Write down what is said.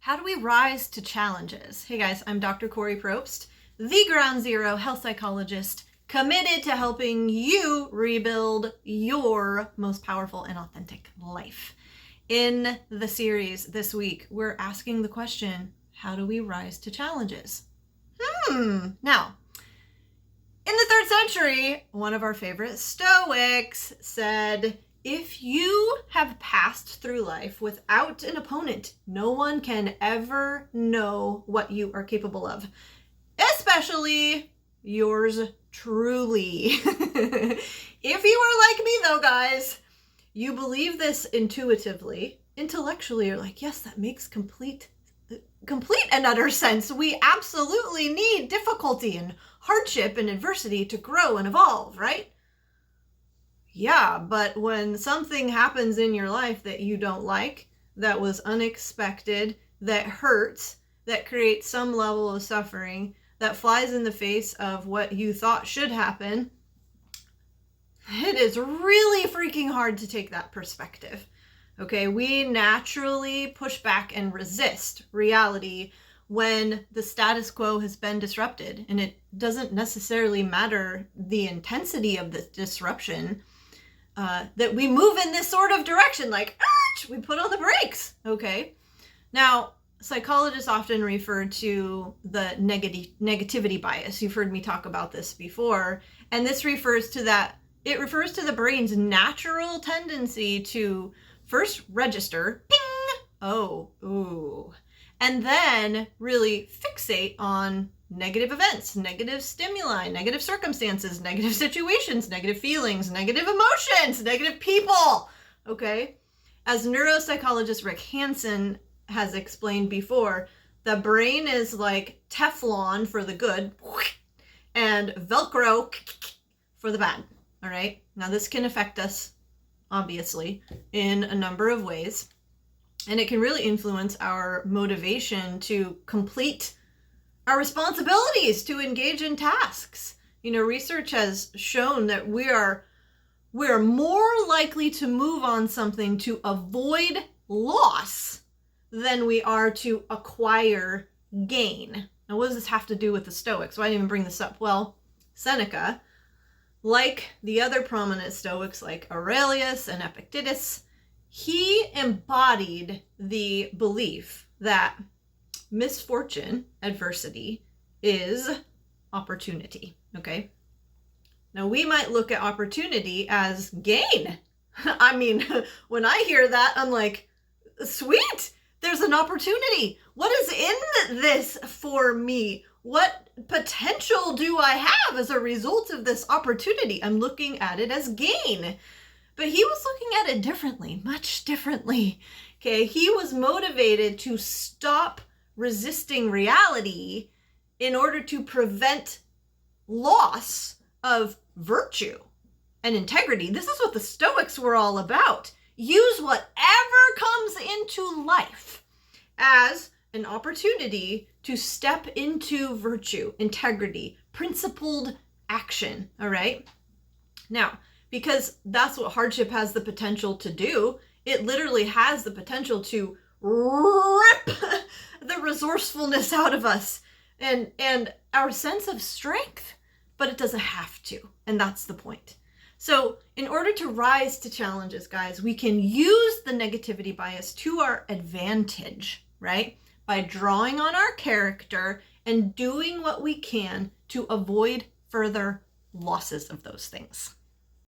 How do we rise to challenges? Hey guys, I'm Dr. Kori Propst, the ground zero health psychologist, committed to helping you rebuild your most powerful and authentic life. In the series this week, we're asking the question, how do we rise to challenges? Now, in the 3rd century, one of our favorite Stoics said, if you have passed through life without an opponent, no one can ever know what you are capable of, especially yours truly. If you are like me though, guys, you believe this intuitively, intellectually, you're like, yes, that makes complete and utter sense. We absolutely need difficulty and hardship and adversity to grow and evolve, right? Yeah, but when something happens in your life that you don't like, that was unexpected, that hurts, that creates some level of suffering, that flies in the face of what you thought should happen, it is really freaking hard to take that perspective. Okay, we naturally push back and resist reality when the status quo has been disrupted, and it doesn't necessarily matter the intensity of the disruption. That we move in this sort of direction, like, we put on the brakes, okay? Now, psychologists often refer to the negativity bias. You've heard me talk about this before, and this refers to that, it refers to the brain's natural tendency to first register, ping, oh, ooh, and then really fixate on negative events, negative stimuli, negative circumstances, negative situations, negative feelings, negative emotions, negative people, okay? As neuropsychologist Rick Hansen has explained before, the brain is like Teflon for the good and Velcro for the bad, all right? Now this can affect us, obviously, in a number of ways, and it can really influence our motivation to complete our responsibilities, to engage in tasks. You know, research has shown that we're more likely to move on something to avoid loss than we are to acquire gain. Now, what does this have to do with the Stoics? Why didn't I even bring this up? Well, Seneca, like the other prominent Stoics like Aurelius and Epictetus, he embodied the belief that misfortune, adversity, is opportunity, okay? Now, we might look at opportunity as gain. I mean, when I hear that, I'm like, sweet, there's an opportunity. What is in this for me? What potential do I have as a result of this opportunity? I'm looking at it as gain. But he was looking at it differently, much differently, okay? He was motivated to stop resisting reality in order to prevent loss of virtue and integrity. This is what the Stoics were all about. Use whatever comes into life as an opportunity to step into virtue, integrity, principled action, all right? Now, because that's what hardship has the potential to do, it literally has the potential to rip the resourcefulness out of us and our sense of strength, but it doesn't have to, and that's the point. So in order to rise to challenges, guys, we can use the negativity bias to our advantage, right? By drawing on our character and doing what we can to avoid further losses of those things.